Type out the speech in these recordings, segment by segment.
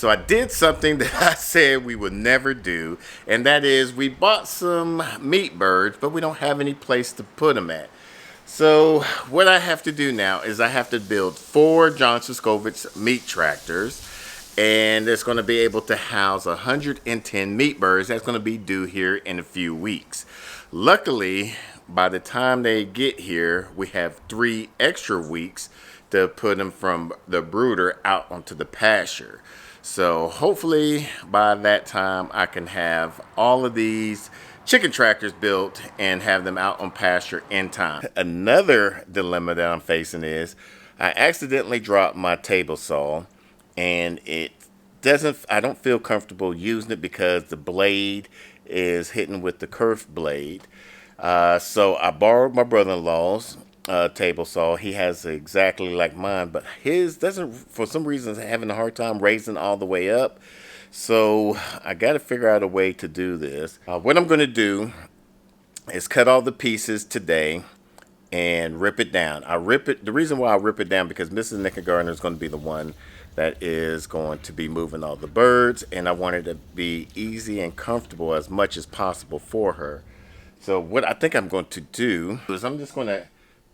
So I did something that I said we would never do, and that is we bought some meat birds, but we don't have any place to put them at. So what I have to do now is I have to build 4 Johnson Skovich meat tractors, and it's going to be able to house 110 meat birds. That's going to be due here in a few weeks. Luckily, by the time they get here, we have 3 extra weeks to put them from the brooder out onto the pasture. So hopefully by that time I can have all of these chicken tractors built and have them out on pasture in time. Another dilemma that I'm facing is I accidentally dropped my table saw, and I don't feel comfortable using it because the blade is hitting with the curved blade. So I borrowed my brother-in-law's table saw. He has exactly like mine, but his doesn't, for some reason, having a hard time raising all the way up. So I got to figure out a way to do this. What I'm going to do is cut all the pieces today and rip it down. The reason why I rip it down because Mrs. Nicky Gardner is going to be the one that is going to be moving all the birds, and I want it to be easy and comfortable as much as possible for her. So what I think I'm going to do is I'm just going to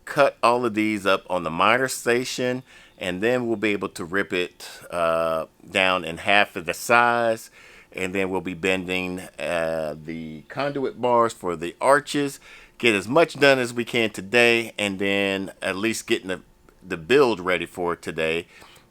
cut all of these up on the miter station, and then we'll be able to rip it down in half of the size, and then we'll be bending the conduit bars for the arches, get as much done as we can today, and then at least getting the build ready for today.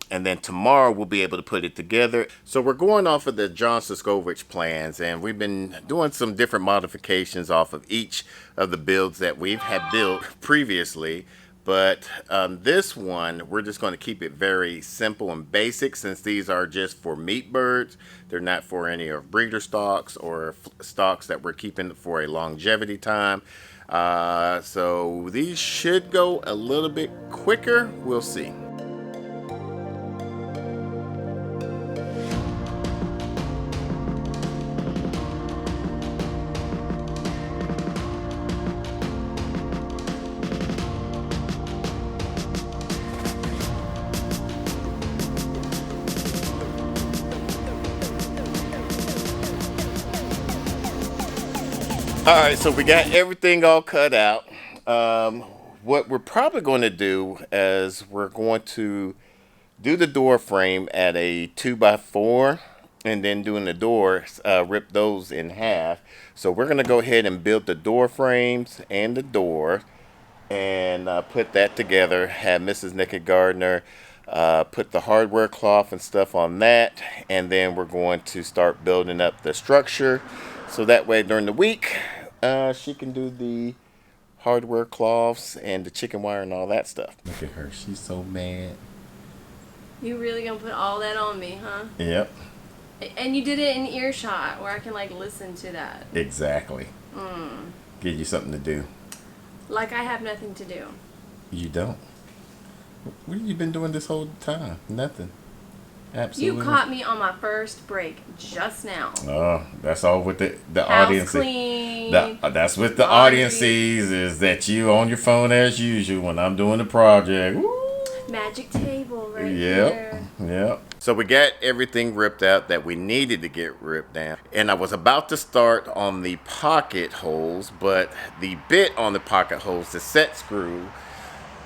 And then tomorrow we'll be able to put it together. So we're going off of the Johnson Skovich plans, and we've been doing some different modifications off of each of the builds that we've had built previously. But this one, we're just going to keep it very simple and basic, since these are just for meat birds. They're not for any of breeder stocks or stocks that we're keeping for a longevity time. So these should go a little bit quicker. We'll see. All right, so we got everything all cut out. What we're probably going to do is we're going to do the door frame at a 2x4, and then doing the doors, rip those in half. So we're going to go ahead and build the door frames and the door, and put that together. Have Mrs. Nicky Gardner put the hardware cloth and stuff on that, and then we're going to start building up the structure. So that way during the week, she can do the hardware cloths and the chicken wire and all that stuff. Look at her. She's so mad. You really gonna put all that on me, huh? Yep. And you did it in earshot where I can like listen to that. Exactly. Give you something to do. Like I have nothing to do. You don't. What have you been doing this whole time? Nothing. Absolutely. You caught me on my first break just now. Oh, that's all with the House audience. Clean. That's what the audience sees, is that you on your phone as usual when I'm doing the project. Woo! Magic table right there. Yep. So we got everything ripped out that we needed to get ripped down. And I was about to start on the pocket holes, but the bit on the pocket holes, the set screw,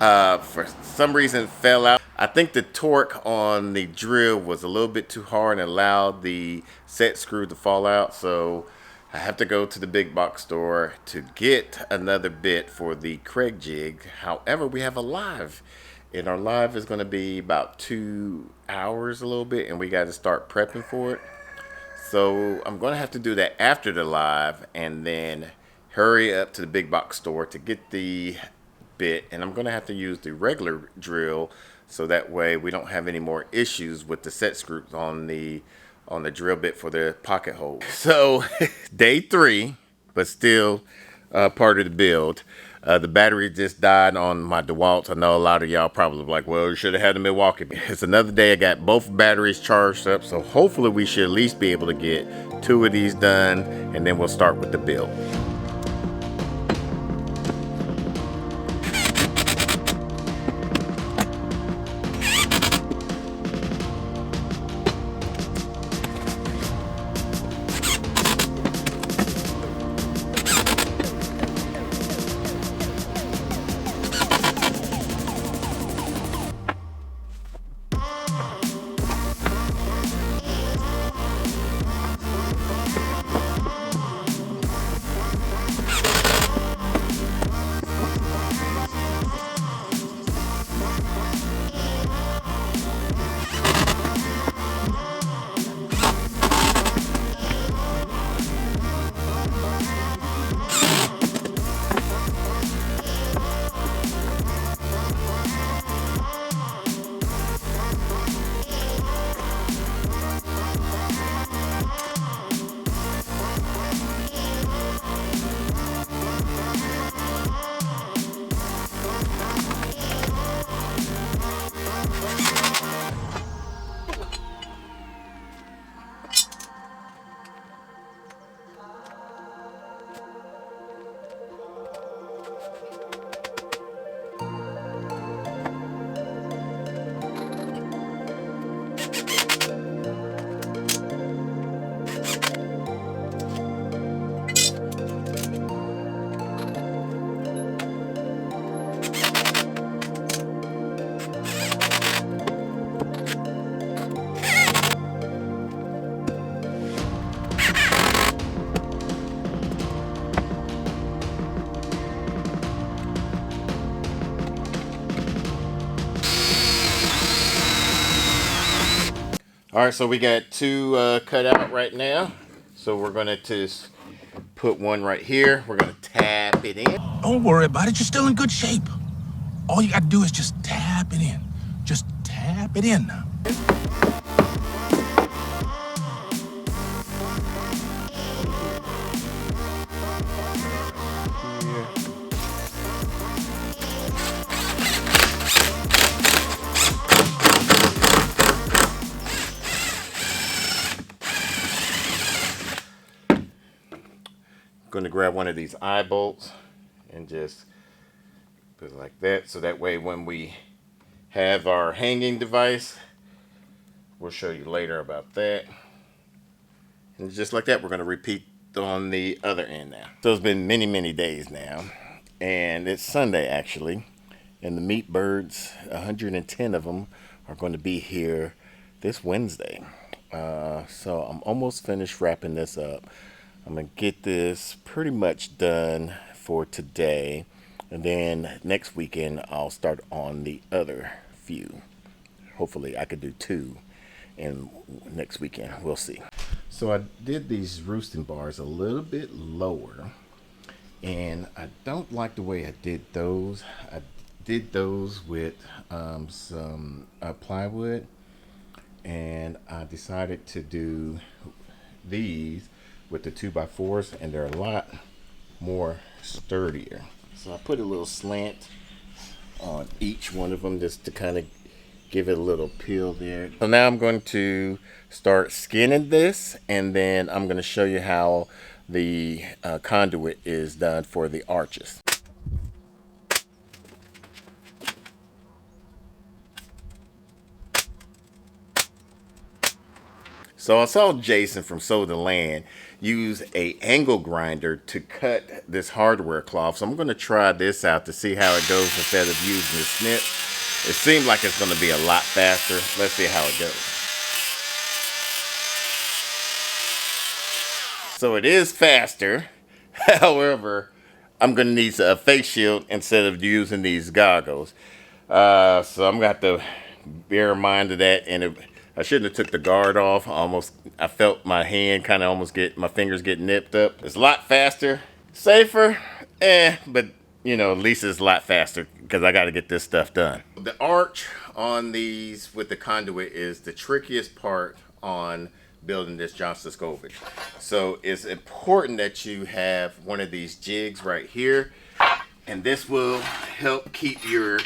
for some reason fell out. I think the torque on the drill was a little bit too hard and allowed the set screw to fall out. So I have to go to the big box store to get another bit for the Craig jig. However, we have a live, and our live is going to be about 2 hours a little bit, and we got to start prepping for it. So I'm going to have to do that after the live, and then hurry up to the big box store to get the bit. And I'm going to have to use the regular drill, so that way we don't have any more issues with the set screws on the drill bit for the pocket hole. So day 3, but still part of the build. The battery just died on my DeWalt. I know a lot of y'all probably like, well, you should have had a Milwaukee. It's another day. I got both batteries charged up, so hopefully we should at least be able to get 2 of these done, and then we'll start with the build. All right, so we got two cut out right now. So we're gonna just put one right here. We're gonna tap it in. Don't worry about it. You're still in good shape. All you got to do is just tap it in. Just tap it in now. Going to grab one of these eye bolts and just put it like that, so that way when we have our hanging device, we'll show you later about that. And just like that, we're going to repeat on the other end now. So it's been many days now, and it's Sunday actually, and the meat birds, 110 of them, are going to be here this Wednesday. So I'm almost finished wrapping this up. I'm going to get this pretty much done for today, and then next weekend I'll start on the other few. Hopefully I could do two, and next weekend we'll see. So I did these roosting bars a little bit lower, and I don't like the way I did those. I did those with some plywood, and I decided to do these with the 2x4s, and they're a lot more sturdier. So I put a little slant on each one of them just to kind of give it a little peel there. So now I'm going to start skinning this, and then I'm going to show you how the conduit is done for the arches. So I saw Jason from Sow the Land use a angle grinder to cut this hardware cloth. So I'm going to try this out to see how it goes instead of using the snip. It seems like it's going to be a lot faster. Let's see how it goes. So it is faster. However, I'm going to need a face shield instead of using these goggles. So I'm going to have to bear in mind of that. And I shouldn't have took the guard off. I felt my hand kind of almost my fingers get nipped up. It's a lot faster, safer, but you know, at least it's a lot faster because I got to get this stuff done. The arch on these with the conduit is the trickiest part on building this Johnston Scovage. So it's important that you have one of these jigs right here, and this will help keep your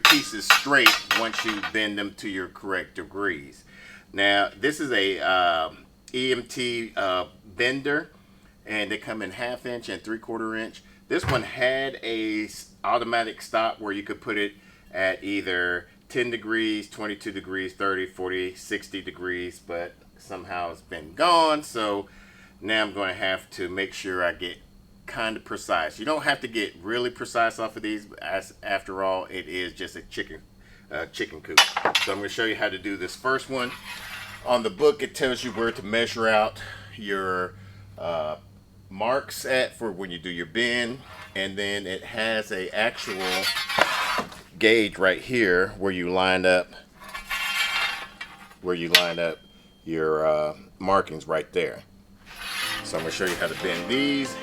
pieces straight once you bend them to your correct degrees. Now this is a EMT bender, and they come in 1/2 inch and 3/4 inch. This one had a automatic stop where you could put it at either 10 degrees, 22 degrees, 30, 40, 60 degrees, but somehow it's been gone. So now I'm going to have to make sure I get kind of precise. You don't have to get really precise off of these, as after all it is just a chicken coop. So I'm going to show you how to do this first one. On the book it tells you where to measure out your marks at for when you do your bend, and then it has a actual gauge right here where you line up your markings right there. So I'm going to show you how to bend these.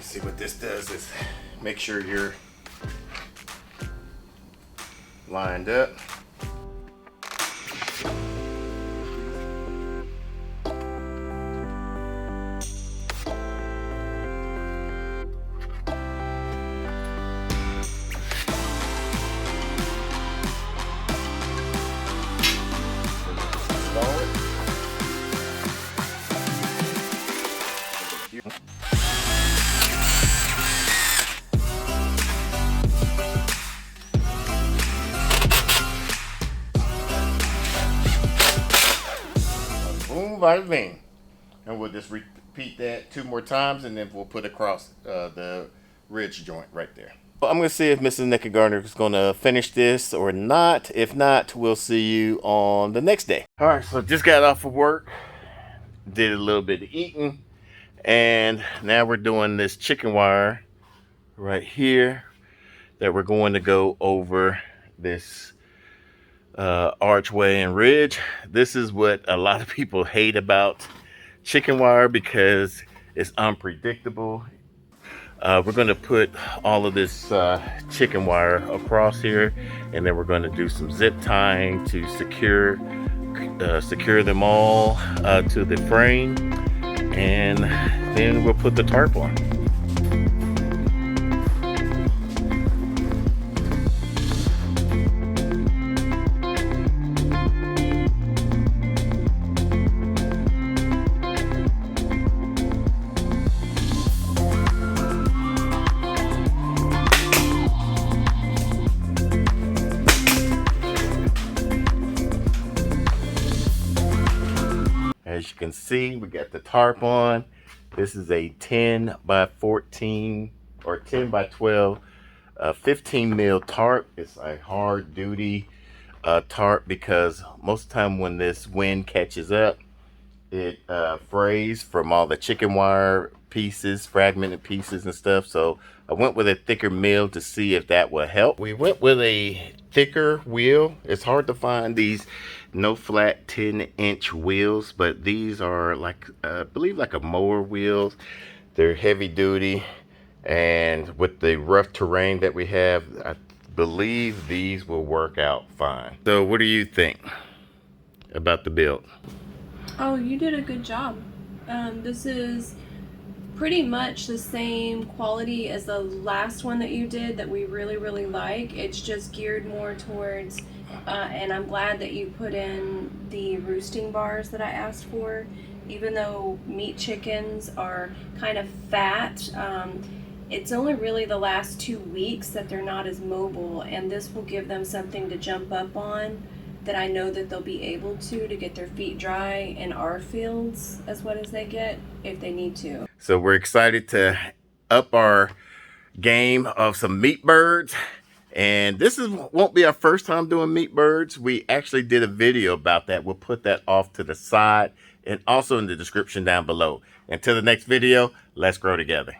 See what this does is make sure you're lined up. Boom, bada bing. And we'll just repeat that 2 more times, and then we'll put across the ridge joint right there. I'm gonna see if Mrs. Nikki Gardner is gonna finish this or not. If not, we'll see you on the next day. All right, so just got off of work, did a little bit of eating, and now we're doing this chicken wire right here that we're going to go over this archway and ridge. This is what a lot of people hate about chicken wire because it's unpredictable. We're going to put all of this chicken wire across here, and then we're going to do some zip tying to secure them all to the frame, and then we'll put the tarp on. As you can see, we got the tarp on. This is a 10 by 14 or 10 by 12, 15 mil tarp. It's a hard duty tarp because most of the time when this wind catches up, it frays from all the chicken wire pieces, fragmented pieces and stuff. So I went with a thicker mill to see if that would help. We went with a thicker wheel. It's hard to find these no flat 10-inch wheels, but these are like I believe like a mower wheels. They're heavy duty, and with the rough terrain that we have, I believe these will work out fine. So what do you think about the build? Oh, you did a good job. This is pretty much the same quality as the last one that you did that we really like. It's just geared more towards, and I'm glad that you put in the roosting bars that I asked for. Even though meat chickens are kind of fat, it's only really the last 2 weeks that they're not as mobile, and this will give them something to jump up on that I know that they'll be able to get their feet dry in our fields as wet as they get if they need to. So we're excited to up our game of some meat birds. And this won't be our first time doing meat birds. We actually did a video about that. We'll put that off to the side and also in the description down below. Until the next video, let's grow together.